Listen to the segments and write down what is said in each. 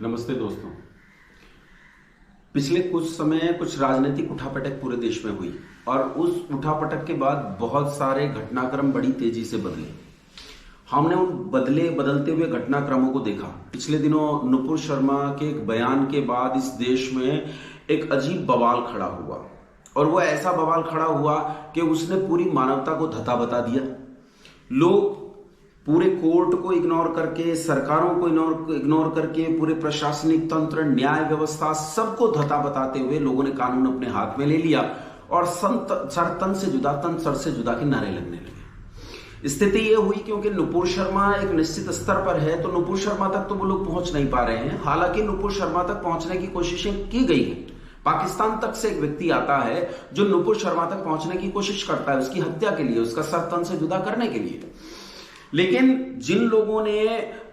नमस्ते दोस्तों। पिछले कुछ समय कुछ राजनीतिक उठापटक पूरे देश में हुई और उस उठापटक के बाद बहुत सारे घटनाक्रम बड़ी तेजी से बदले। हमने उन बदलते हुए घटनाक्रमों को देखा। पिछले दिनों नुपुर शर्मा के एक बयान के बाद इस देश में एक अजीब बवाल खड़ा हुआ और वो ऐसा बवाल खड़ा हुआ कि उसने पूरी मानवता को धता बता दिया। लोग पूरे कोर्ट को इग्नोर करके, सरकारों को इग्नोर करके, पूरे प्रशासनिक तंत्र, न्याय व्यवस्था, सबको धता बताते हुए लोगों ने कानून अपने हाथ में ले लिया और सर तन से जुदा, तन सर से जुदा के नारे लगने लगे। स्थिति यह हुई क्योंकि नुपुर शर्मा एक निश्चित स्तर पर है तो नुपुर शर्मा तक तो वो लोग पहुंच नहीं पा रहे हैं। हालांकि नुपुर शर्मा तक पहुंचने की कोशिशें की गई हैं। पाकिस्तान तक से एक व्यक्ति आता है जो नुपुर शर्मा तक पहुंचने की कोशिश करता है उसकी हत्या के लिए, उसका सर तन से जुदा करने के लिए। लेकिन जिन लोगों ने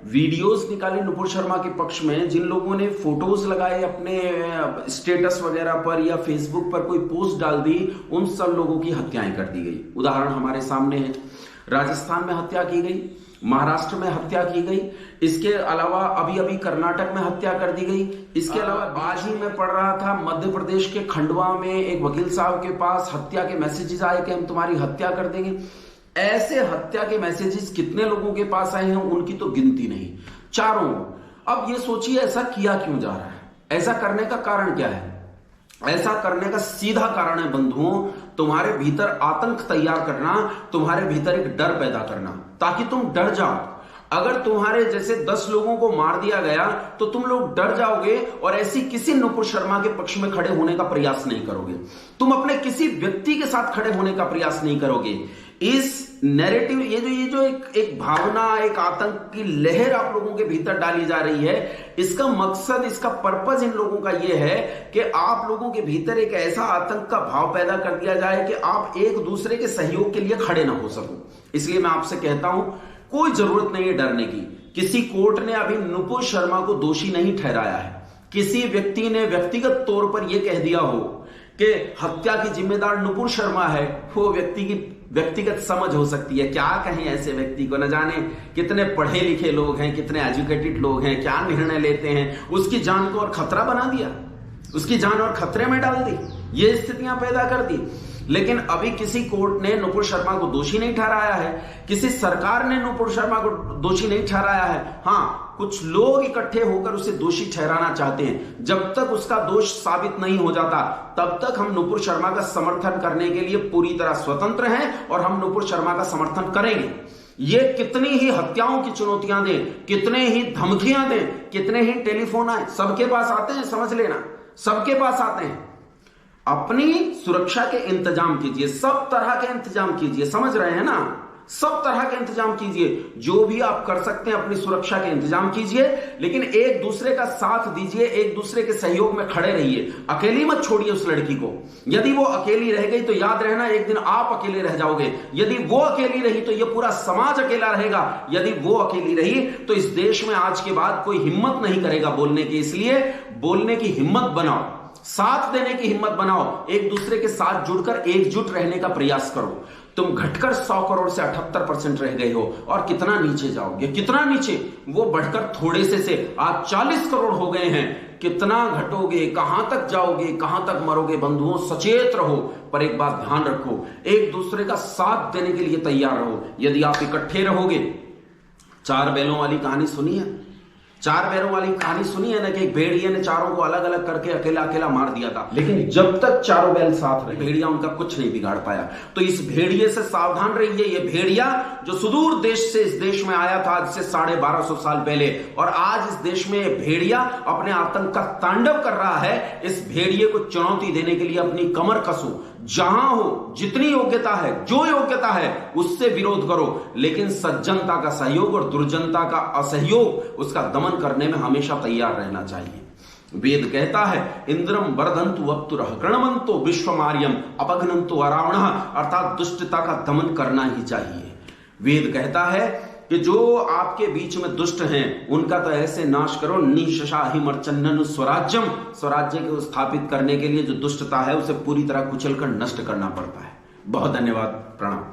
वीडियोस निकाले नुपुर शर्मा के पक्ष में, जिन लोगों ने फोटोज लगाए अपने स्टेटस वगैरह पर या फेसबुक पर कोई पोस्ट डाल दी, उन सब लोगों की हत्याएं कर दी गई। उदाहरण हमारे सामने है। राजस्थान में हत्या की गई, महाराष्ट्र में हत्या की गई, इसके अलावा अभी कर्नाटक में हत्या कर दी गई। इसके अलावा आज ही मैं पढ़ रहा था मध्य प्रदेश के खंडवा में एक वकील साहब के पास हत्या के मैसेजेस आए कि हम तुम्हारी हत्या कर देंगे। ऐसे हत्या के मैसेजेस कितने लोगों के पास आए हैं उनकी तो गिनती नहीं, चारों। अब ये सोचिए ऐसा किया क्यों जा रहा है, ऐसा करने का कारण क्या है? ऐसा करने का सीधा कारण है बंधुओं, तुम्हारे भीतर आतंक तैयार करना, तुम्हारे भीतर एक डर पैदा करना ताकि तुम डर जाओ। अगर तुम्हारे जैसे 10 लोगों को मार दिया गया तो तुम लोग डर जाओगे और ऐसी किसी नुपुर शर्मा के पक्ष में खड़े होने का प्रयास नहीं करोगे। तुम अपने किसी व्यक्ति के साथ खड़े होने का प्रयास नहीं करोगे। इस नैरेटिव, ये जो एक भावना, एक आतंक की लहर आप लोगों के भीतर डाली जा रही है, इसका मकसद, इसका पर्पस इन लोगों का यह है कि आप लोगों के भीतर एक ऐसा आतंक का भाव पैदा कर दिया जाए कि आप एक दूसरे के सहयोग के लिए खड़े ना हो सको। इसलिए मैं आपसे कहता हूं, कोई जरूरत नहीं है डरने की। किसी कोर्ट ने अभी नुपुर शर्मा को दोषी नहीं ठहराया है। किसी व्यक्ति ने व्यक्तिगत तौर पर यह कह दिया हो कि हत्या की जिम्मेदार नुपुर शर्मा है, वो व्यक्ति की व्यक्तिगत समझ हो सकती है। क्या कहें ऐसे व्यक्ति को, न जाने कितने पढ़े लिखे लोग हैं, कितने एजुकेटेड लोग हैं, क्या निर्णय लेते हैं। उसकी जान को और खतरा बना दिया, उसकी जान और खतरे में डाल दी, ये स्थितियां पैदा कर दी। लेकिन अभी किसी कोर्ट ने नुपुर शर्मा को दोषी नहीं ठहराया है, किसी सरकार ने नुपुर शर्मा को दोषी नहीं ठहराया है। हाँ, कुछ लोग इकट्ठे होकर उसे दोषी ठहराना चाहते हैं। जब तक उसका दोष साबित नहीं हो जाता तब तक हम नुपुर शर्मा का समर्थन करने के लिए पूरी तरह स्वतंत्र हैं और हम नुपुर शर्मा का समर्थन करेंगे। ये कितनी ही हत्याओं की चुनौतियां दें, कितने ही धमकियां दें, कितने ही टेलीफोन आए, सबके पास आते हैं, समझ लेना, सबके पास आते हैं। अपनी सुरक्षा के इंतजाम कीजिए, सब तरह के इंतजाम कीजिए, समझ रहे हैं ना? सब तरह के इंतजाम कीजिए, जो भी आप कर सकते हैं अपनी सुरक्षा के इंतजाम कीजिए, लेकिन एक दूसरे का साथ दीजिए, एक दूसरे के सहयोग में खड़े रहिए। अकेली मत छोड़िए उस लड़की को। यदि वो अकेली रह गई तो याद रहना एक दिन आप अकेले रह जाओगे। यदि वो अकेली रही तो ये पूरा समाज अकेला रहेगा। यदि वो अकेली रही तो इस देश में आज के बाद कोई हिम्मत नहीं करेगा बोलने की। इसलिए बोलने की हिम्मत बनाओ, साथ देने की हिम्मत बनाओ, एक दूसरे के साथ जुड़कर एकजुट रहने का प्रयास करो। तुम घटकर 100 करोड़ से 78% रह गए हो और कितना नीचे जाओगे, कितना नीचे? वो बढ़कर थोड़े से आज 40 करोड़ हो गए हैं। कितना घटोगे, कहां तक जाओगे, कहां तक मरोगे? बंधुओं, सचेत रहो, पर एक बात ध्यान रखो, एक दूसरे का साथ देने के लिए तैयार रहो। यदि आप इकट्ठे रहोगे, 4 बैलों वाली कहानी सुनी है? 4 बैलों वाली कहानी सुनी है ना, कि एक भेड़िए ने चारों को अलग अलग करके अकेला अकेला मार दिया था, लेकिन जब तक चारों बैल साथ रहे भेड़िया उनका कुछ नहीं बिगाड़ पाया। तो इस भेड़िए से सावधान रहिए। ये भेड़िया जो सुदूर देश से इस देश में आया था आज से 1250 साल पहले, और आज इस देश में भेड़िया अपने आतंक का तांडव कर रहा है। इस भेड़िए को चुनौती देने के लिए अपनी कमर कसो, जहां हो, जितनी योग्यता है, जो योग्यता है उससे विरोध करो, लेकिन सज्जनता का सहयोग और दुर्जनता का असहयोग, उसका दमन करने में हमेशा तैयार रहना चाहिए। वेद कहता है, इंद्रम वर्धन्तु वक्तुरः कृणवन्तो विश्वमार्यम अपघ्नन्तो अरावणः, अर्थात दुष्टता का दमन करना ही चाहिए। वेद कहता है कि जो आपके बीच में दुष्ट हैं उनका तो ऐसे नाश करो, निशशाहि मर्चन्ननु स्वराज्यम, स्वराज्य को स्थापित करने के लिए जो दुष्टता है उसे पूरी तरह कुचलकर नष्ट करना पड़ता है। बहुत धन्यवाद, प्रणाम।